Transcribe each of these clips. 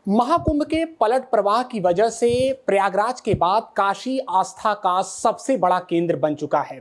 महाकुंभ के पलट प्रवाह की वजह से प्रयागराज के बाद काशी आस्था का सबसे बड़ा केंद्र बन चुका है।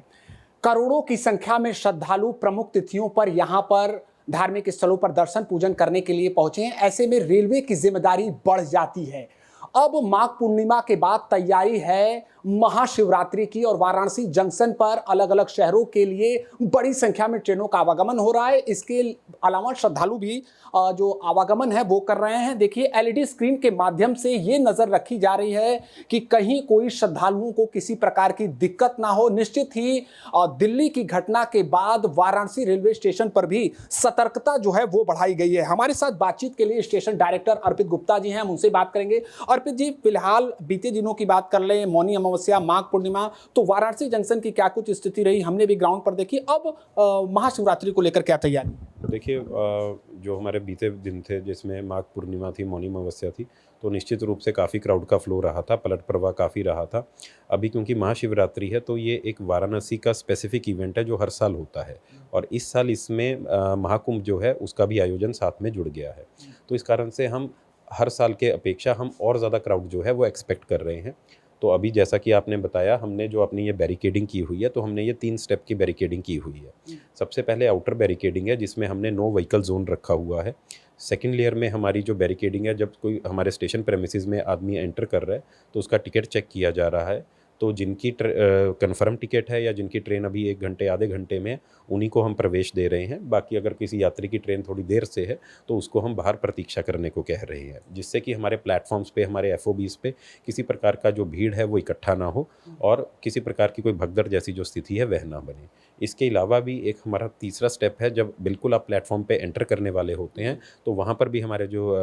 करोड़ों की संख्या में श्रद्धालु प्रमुख तिथियों पर यहां पर धार्मिक स्थलों पर दर्शन पूजन करने के लिए पहुंचे हैं। ऐसे में रेलवे की जिम्मेदारी बढ़ जाती है। अब माघ पूर्णिमा के बाद तैयारी है महाशिवरात्रि की और वाराणसी जंक्शन पर अलग अलग शहरों के लिए बड़ी संख्या में ट्रेनों का आवागमन हो रहा है। इसके अलावा श्रद्धालु भी जो आवागमन है वो कर रहे हैं। देखिए, एलईडी स्क्रीन के माध्यम से ये नजर रखी जा रही है कि कहीं कोई श्रद्धालुओं को किसी प्रकार की दिक्कत ना हो। निश्चित ही दिल्ली की घटना के बाद वाराणसी रेलवे स्टेशन पर भी सतर्कता जो है वो बढ़ाई गई है। हमारे साथ बातचीत के लिए स्टेशन डायरेक्टर अर्पित गुप्ता जी हैं, हम उनसे बात करेंगे। अर्पित जी, फिलहाल बीते दिनों की बात कर लें, मौनी अमावस्या, माघ पूर्णिमा, तो वाराणसी जंक्शन की क्या कुछ स्थिति रही? हमने भी ग्राउंड पर देखी। अब महाशिवरात्रि को लेकर क्या तैयारी? देखिए, जो हमारे बीते दिन थे जिसमें माघ पूर्णिमा थी, मौनी अमावस्या थी, तो निश्चित रूप से काफ़ी क्राउड का फ्लो रहा था, पलट प्रवाह काफ़ी रहा था। अभी क्योंकि महाशिवरात्रि है तो ये एक वाराणसी का स्पेसिफिक इवेंट है जो हर साल होता है, और इस साल इसमें महाकुंभ जो है उसका भी आयोजन साथ में जुड़ गया है। तो इस कारण से हम हर साल के अपेक्षा हम और ज़्यादा क्राउड जो है वो एक्सपेक्ट कर रहे हैं। तो अभी जैसा कि आपने बताया, हमने जो अपनी ये बैरिकेडिंग की हुई है, तो हमने ये 3 स्टेप की बैरिकेडिंग की हुई है। सबसे पहले आउटर बैरिकेडिंग है जिसमें हमने नो व्हीकल जोन रखा हुआ है। सेकंड लेयर में हमारी जो बैरिकेडिंग है, जब कोई हमारे स्टेशन प्रेमिसेस में आदमी एंटर कर रहा है तो उसका टिकट चेक किया जा रहा है। तो जिनकी कन्फर्म टिकट है या जिनकी ट्रेन अभी 1 घंटे आधे घंटे में, उन्हीं को हम प्रवेश दे रहे हैं। बाकी अगर किसी यात्री की ट्रेन थोड़ी देर से है तो उसको हम बाहर प्रतीक्षा करने को कह रहे हैं, जिससे कि हमारे प्लेटफॉर्म्स पे, हमारे एफओबीज पे किसी प्रकार का जो भीड़ है वो इकट्ठा ना हो और किसी प्रकार की कोई भगदड़ जैसी जो स्थिति है वह ना बने। इसके अलावा भी एक हमारा तीसरा स्टेप है, जब बिल्कुल आप प्लेटफॉर्म पे एंटर करने वाले होते हैं तो वहाँ पर भी हमारे जो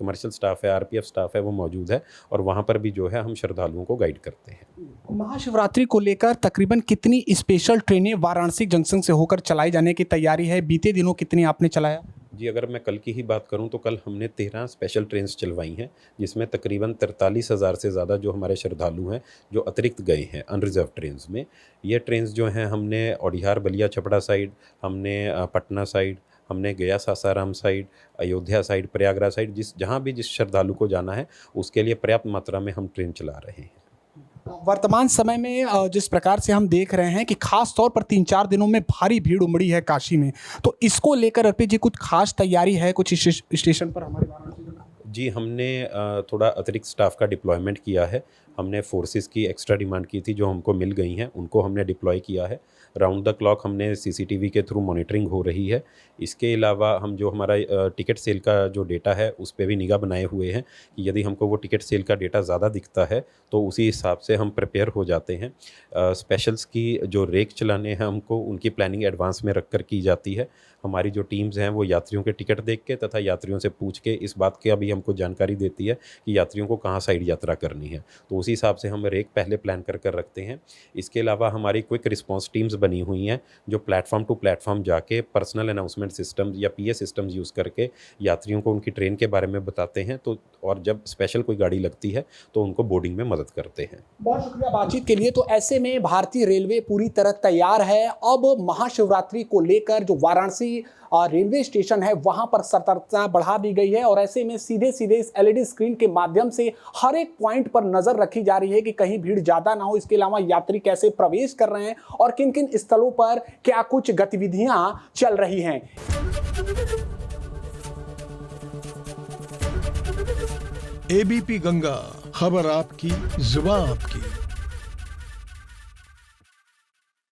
कमर्शियल स्टाफ है, आरपीएफ स्टाफ है, वो मौजूद है और वहाँ पर भी जो है हम श्रद्धालुओं को गाइड करते हैं। महाशिवरात्रि को लेकर तकरीबन कितनी स्पेशल ट्रेनें वाराणसी जंक्शन से होकर चलाई जाने की तैयारी है? बीते दिनों कितनी आपने चलाया? जी, अगर मैं कल की ही बात करूं तो कल हमने 13 स्पेशल ट्रेन्स चलवाई हैं, जिसमें तकरीबन 43,000 से ज़्यादा जो हमारे श्रद्धालु हैं जो अतिरिक्त गए हैं अनरिजर्व ट्रेन्स में। ये ट्रेन्स जो हैं हमने ओडिहार बलिया छपड़ा साइड, हमने पटना साइड, हमने गया Sasaram side, Ayodhya side, Prayagraj side, जहाँ भी जिस श्रद्धालु को जाना है उसके लिए पर्याप्त मात्रा में हम ट्रेन चला रहे हैं। वर्तमान समय में जिस प्रकार से हम देख रहे हैं कि खास तौर पर 3-4 दिनों में भारी भीड़ उमड़ी है काशी में, तो इसको लेकर अर्पित जी कुछ खास तैयारी है कुछ स्टेशन पर हमारे वाराणसी में? जी, हमने थोड़ा अतिरिक्त स्टाफ का डिप्लॉयमेंट किया है। हमने फोर्सेस की एक्स्ट्रा डिमांड की थी जो हमको मिल गई हैं, उनको हमने डिप्लॉय किया है। राउंड द क्लॉक हमने सीसीटीवी के थ्रू मॉनिटरिंग हो रही है। इसके अलावा हम जो हमारा टिकट सेल का जो डेटा है उस पे भी निगाह बनाए हुए हैं कि यदि हमको वो टिकट सेल का डेटा ज़्यादा दिखता है तो उसी हिसाब से हम प्रिपेयर हो जाते हैं। स्पेशल्स की जो रेक चलाने हैं हमको उनकी प्लानिंग एडवांस में रख कर की जाती है। हमारी जो टीम्स हैं वो यात्रियों के टिकट देख के तथा यात्रियों से पूछ के इस बात की अभी हमको जानकारी देती है कि यात्रियों को कहाँ साइड यात्रा करनी है, तो उसी हिसाब से हम रेक पहले प्लान कर रखते हैं। इसके अलावा हमारी क्विक रिस्पॉन्स टीम्स बनी हुई हैं जो प्लेटफॉर्म टू प्लेटफॉर्म जाके पर्सनल अनाउंसमेंट सिस्टम या पीए सिस्टम्स यूज़ करके यात्रियों को उनकी ट्रेन के बारे में बताते हैं, तो और जब स्पेशल कोई गाड़ी लगती है तो उनको बोर्डिंग में मदद करते हैं। बहुत शुक्रिया बातचीत के लिए। तो ऐसे में भारतीय रेलवे पूरी तरह तैयार है। अब महाशिवरात्रि को लेकर जो वाराणसी रेलवे स्टेशन है वहां पर सतर्कता बढ़ा दी गई है और ऐसे में सीधे सीधे इस एलईडी स्क्रीन के माध्यम से हर एक पॉइंट पर नजर रखी जा रही है कि कहीं भीड़ ज्यादा ना हो। इसके अलावा यात्री कैसे प्रवेश कर रहे हैं और किन किन स्थलों पर क्या कुछ गतिविधियां चल रही हैं। एबीपी गंगा, खबर आपकी, जुबान आपकी।